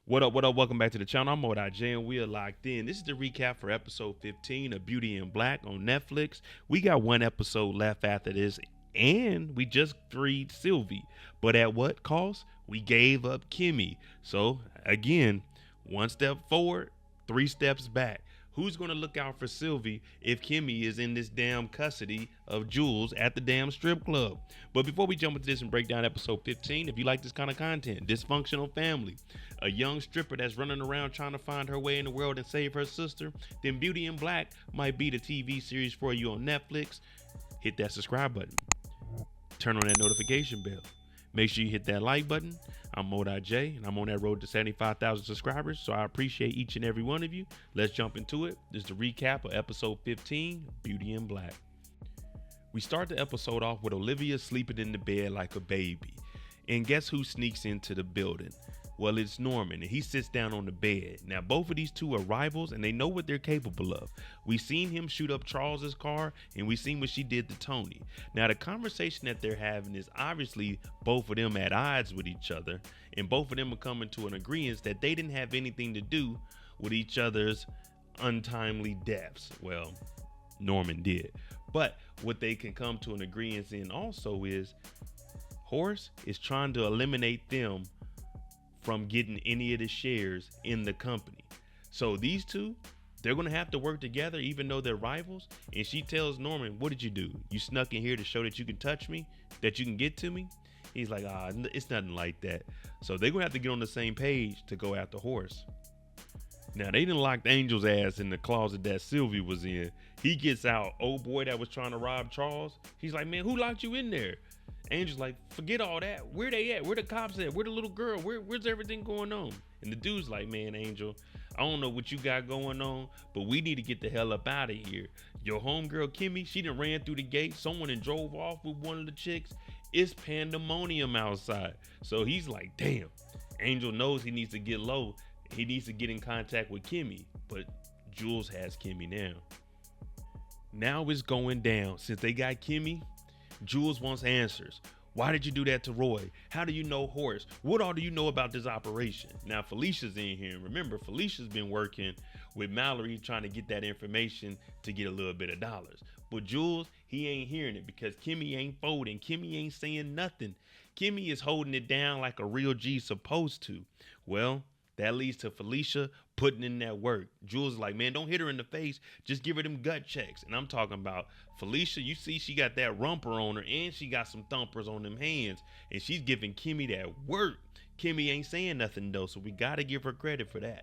What up, what up? Welcome back to the channel. I'm J and we are locked in. This is the recap for episode 15 of Beauty in Black on Netflix. We got one episode left after this, and we just freed Sylvie. But at what cost? We gave up Kimmy. So, again, one step forward, three steps back. Who's going to look out for Sylvie if Kimmy is in this damn custody of Jules at the damn strip club? But before we jump into this and break down episode 15, if you like this kind of content, dysfunctional family, a young stripper that's running around trying to find her way in the world and save her sister, then Beauty in Black might be the TV series for you on Netflix. Hit that subscribe button. Turn on that notification bell. Make sure you hit that like button. I'm J, and I'm on that road to 75,000 subscribers, so I appreciate each and every one of you. Let's jump into it. This is the recap of episode 15, Beauty in Black. We start the episode off with Olivia sleeping in the bed like a baby. And guess who sneaks into the building? Well, it's Norman, and he sits down on the bed. Now, both of these two are rivals, and they know what they're capable of. We seen him shoot up Charles's car, and we seen what she did to Tony. Now, the conversation that they're having is obviously both of them at odds with each other, and both of them are coming to an agreement that they didn't have anything to do with each other's untimely deaths. Well, Norman did. But what they can come to an agreement in also is Horace is trying to eliminate them from getting any of the shares in the company. So these two, they're going to have to work together even though they're rivals. And she tells Norman, what did you do? You snuck in here to show that you can touch me, that you can get to me? He's like, it's nothing like that. So they're going to have to get on the same page to go after Horace. Now, they done locked Angel's ass in the closet that Sylvie was in. He gets out. Old boy that was trying to rob Charles, he's like, man, who locked you in there? Angel's like, forget all that. Where they at? Where the cops at? Where the little girl? Where's everything going on? And the dude's like, man, Angel, I don't know what you got going on, but we need to get the hell up out of here. Your homegirl Kimmy, she done ran through the gate. Someone done drove off with one of the chicks. It's pandemonium outside. So he's like, damn. Angel knows he needs to get low. He needs to get in contact with Kimmy, but Jules has Kimmy now. Now it's going down. Since they got Kimmy, Jules wants answers. Why did you do that to Roy? How do you know Horace? What all do you know about this operation? Now Felicia's in here, and remember, Felicia's been working with Mallory trying to get that information to get a little bit of dollars. But Jules, he ain't hearing it because Kimmy ain't folding. Kimmy ain't saying nothing. Kimmy is holding it down like a real G supposed to. Well, that leads to Felicia putting in that work. Jules is like, man, don't hit her in the face. Just give her them gut checks. And I'm talking about Felicia. You see, she got that rumper on her and she got some thumpers on them hands. And she's giving Kimmy that work. Kimmy ain't saying nothing though, so we got to give her credit for that.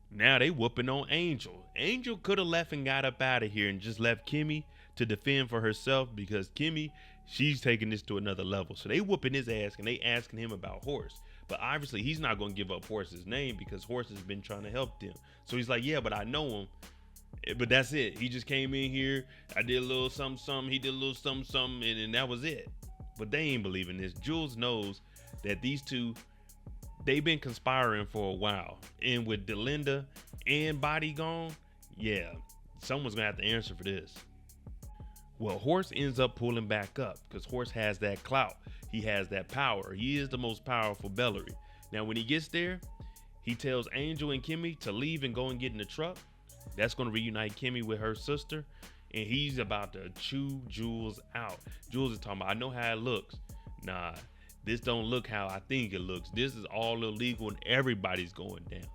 Now they whooping on Angel. Angel could have left and got up out of here and just left Kimmy to defend for herself because Kimmy, she's taking this to another level. So they whooping his ass and they asking him about Horace. But obviously he's not going to give up Horace's name because Horace has been trying to help them. So he's like, yeah, but I know him. But that's it. He just came in here. I did a little something. He did a little something. And that was it. But they ain't believing this. Jules knows that these two, they've been conspiring for a while. And with Delinda and Body gone, yeah, someone's going to have to answer for this. Well, Horace ends up pulling back up because Horace has that clout. He has that power. He is the most powerful Bellary. Now, when he gets there, he tells Angel and Kimmy to leave and go and get in the truck. That's going to reunite Kimmy with her sister. And he's about to chew Jules out. Jules is talking about, I know how it looks. Nah, this don't look how I think it looks. This is all illegal and everybody's going down.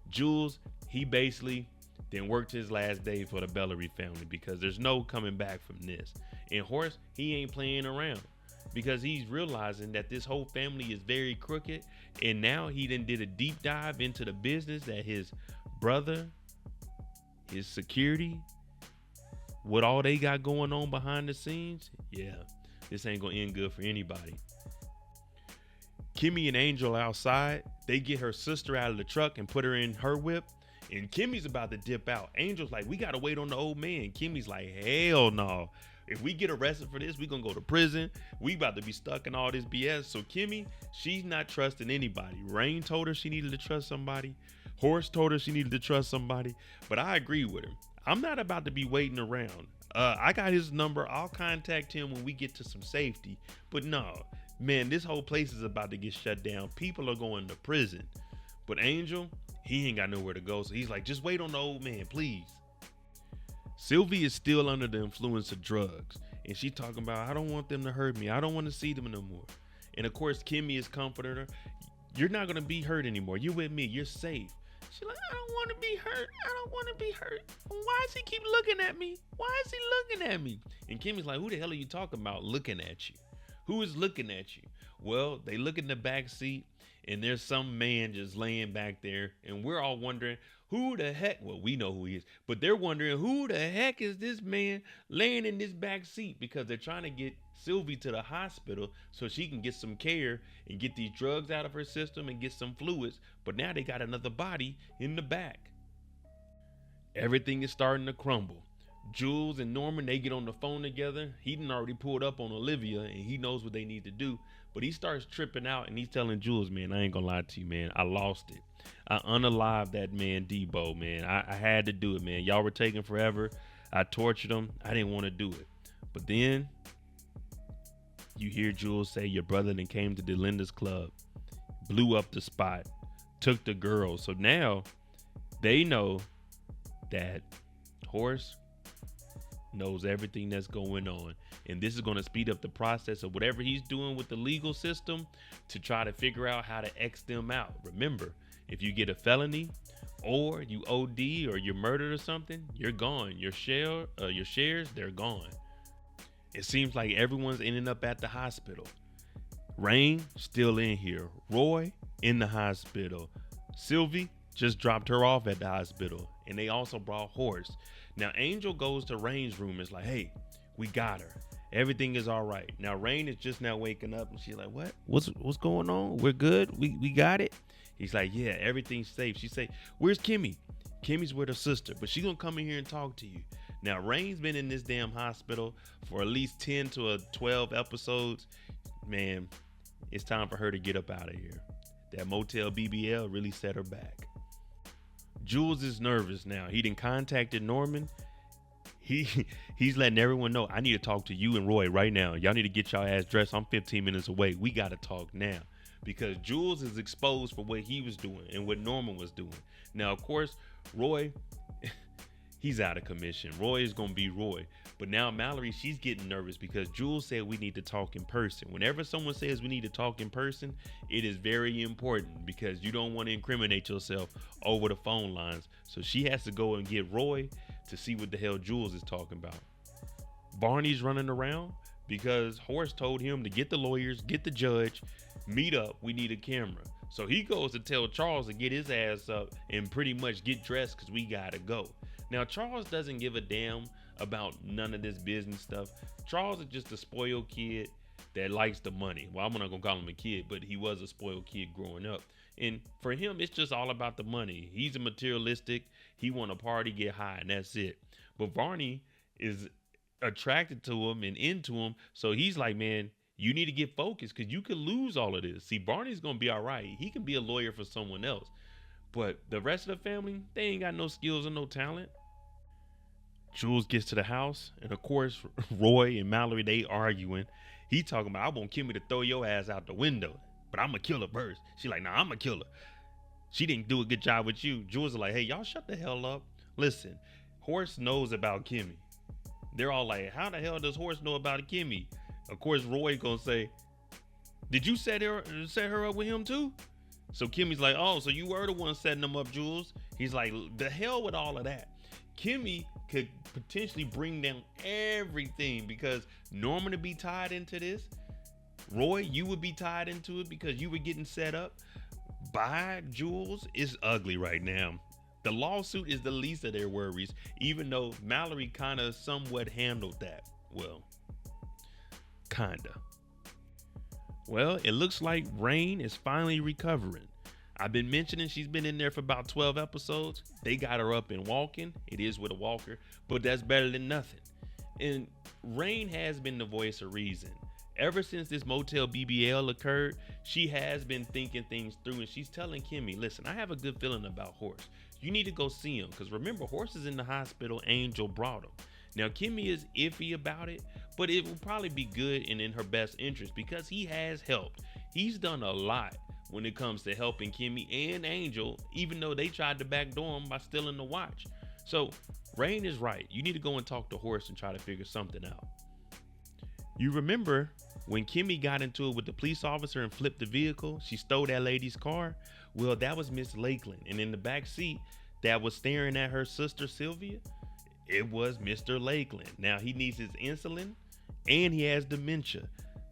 Jules, he basically then worked his last day for the Bellary family because there's no coming back from this. And Horace, he ain't playing around because he's realizing that this whole family is very crooked. And now he done did a deep dive into the business that his brother, his security, what all they got going on behind the scenes. Yeah, this ain't gonna end good for anybody. Kimmy and Angel outside, they get her sister out of the truck and put her in her whip. And Kimmy's about to dip out. Angel's like, we got to wait on the old man. Kimmy's like, hell no. If we get arrested for this, we going to go to prison. We about to be stuck in all this BS. So Kimmy, she's not trusting anybody. Rain told her she needed to trust somebody. Horace told her she needed to trust somebody. But I agree with her. I'm not about to be waiting around. I got his number. I'll contact him when we get to some safety. But no, man, this whole place is about to get shut down. People are going to prison. But Angel, he ain't got nowhere to go. So he's like, just wait on the old man, please. Sylvie is still under the influence of drugs. And she talking about, I don't want them to hurt me. I don't want to see them no more. And of course, Kimmy is comforting her. You're not going to be hurt anymore. You're with me. You're safe. She's like, I don't want to be hurt. I don't want to be hurt. Why does he keep looking at me? Why is he looking at me? And Kimmy's like, who the hell are you talking about looking at you? Who is looking at you? Well, they look in the back seat and there's some man just laying back there. And we're all wondering who the heck, well, we know who he is, but they're wondering who the heck is this man laying in this back seat, because they're trying to get Sylvie to the hospital so she can get some care and get these drugs out of her system and get some fluids. But now they got another body in the back. Everything is starting to crumble. Jules and Norman, they get on the phone together. He done already pulled up on Olivia and he knows what they need to do. But he starts tripping out and he's telling Jules, man, I ain't gonna lie to you, man. I lost it. I unalived that man Debo, man. I had to do it, man. Y'all were taking forever. I tortured him. I didn't want to do it. But then you hear Jules say your brother then came to Delinda's club, blew up the spot, took the girls. So now they know that Horace knows everything that's going on. And this is going to speed up the process of whatever he's doing with the legal system to try to figure out how to X them out. Remember, if you get a felony or you OD or you're murdered or something, you're gone. Your shares, they're gone. It seems like everyone's ending up at the hospital. Rain still in here. Roy in the hospital. Sylvie just dropped her off at the hospital. And they also brought Horace. Now Angel goes to Rain's room and is like, hey, we got her. Everything is all right. Now Rain is just now waking up and she's like, what? What's going on? We're good? We got it? He's like, yeah, everything's safe. She say, where's Kimmy? Kimmy's with her sister, but she gonna come in here and talk to you. Now Rain's been in this damn hospital for at least 10 to 12 episodes. Man, it's time for her to get up out of here. That motel BBL really set her back. Jules is nervous now. He done contacted Norman. He's letting everyone know, I need to talk to you and Roy right now. Y'all need to get y'all ass dressed. I'm 15 minutes away. We got to talk now. Because Jules is exposed for what he was doing and what Norman was doing. Now, of course, Roy, he's out of commission. Roy is going to be Roy. But now Mallory, she's getting nervous because Jules said we need to talk in person. Whenever someone says we need to talk in person, it is very important because you don't want to incriminate yourself over the phone lines. So she has to go and get Roy to see what the hell Jules is talking about. Barney's running around because Horace told him to get the lawyers, get the judge, meet up, we need a camera. So he goes to tell Charles to get his ass up and pretty much get dressed because we gotta go. Now Charles doesn't give a damn about none of this business stuff. Charles is just a spoiled kid that likes the money. Well, I'm not gonna call him a kid, but he was a spoiled kid growing up. And for him, it's just all about the money. He's a materialistic. He want to party, get high, and that's it. But Barney is attracted to him and into him. So he's like, man, you need to get focused because you could lose all of this. See, Barney's going to be all right. He can be a lawyer for someone else. But the rest of the family, they ain't got no skills or no talent. Jules gets to the house. And of course, Roy and Mallory, they arguing. He talking about, I want Kimmy to throw your ass out the window. But I'm going to kill her first. She like, nah, I'm going to kill her. She didn't do a good job with you. Jules is like, hey, y'all shut the hell up. Listen, Horace knows about Kimmy. They're all like, how the hell does Horace know about Kimmy? Of course, Roy gonna say, did you set her up with him too? So Kimmy's like, oh, so you were the one setting them up, Jules. He's like, the hell with all of that. Kimmy could potentially bring down everything because Norman would be tied into this. Roy, you would be tied into it because you were getting set up by Jules. It's ugly right now. The lawsuit is the least of their worries, even though Mallory kind of somewhat handled that. Well, kinda. Well, it looks like Rain is finally recovering. I've been mentioning she's been in there for about 12 episodes. They got her up and walking. It is with a walker, but that's better than nothing. And Rain has been the voice of reason. Ever since this motel BBL occurred, she has been thinking things through and she's telling Kimmy, listen, I have a good feeling about Horace. You need to go see him because remember, Horace is in the hospital. Angel brought him. Now, Kimmy is iffy about it, but it will probably be good and in her best interest because he has helped. He's done a lot when it comes to helping Kimmy and Angel, even though they tried to backdoor him by stealing the watch. So Rain is right. You need to go and talk to Horace and try to figure something out. You remember when Kimmy got into it with the police officer and flipped the vehicle? She stole that lady's car. Well, that was Miss Lakeland. And in the back seat that was staring at her sister Sylvia, it was Mr. Lakeland. Now he needs his insulin and he has dementia.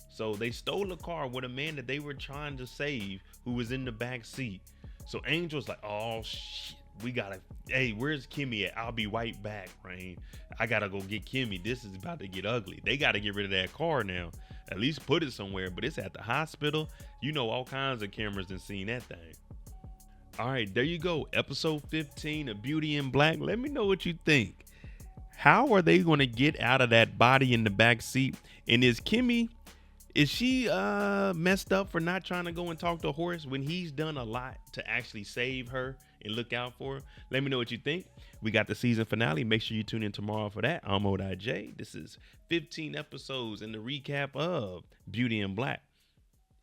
So they stole a car with a man that they were trying to save who was in the back seat. So Angel's like, oh shit, we gotta, hey, where's Kimmy at? I'll be right back, Rain. I gotta go get Kimmy. This is about to get ugly. They gotta get rid of that car now. At least put it somewhere, but it's at the hospital. You know, all kinds of cameras done seen that thing. All right, there you go. Episode 15 of Beauty in Black. Let me know what you think. How are they going to get out of that body in the back seat? And is Kimmy, is she messed up for not trying to go and talk to Horace when he's done a lot to actually save her and look out for her? Let me know what you think. We got the season finale. Make sure you tune in tomorrow for that. I'm J. This is 15 episodes in the recap of Beauty in Black.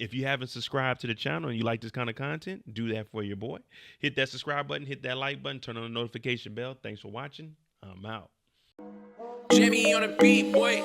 If you haven't subscribed to the channel and you like this kind of content, do that for your boy. Hit that subscribe button, hit that like button, turn on the notification bell. Thanks for watching. I'm out. Jimmy on the beat, boy.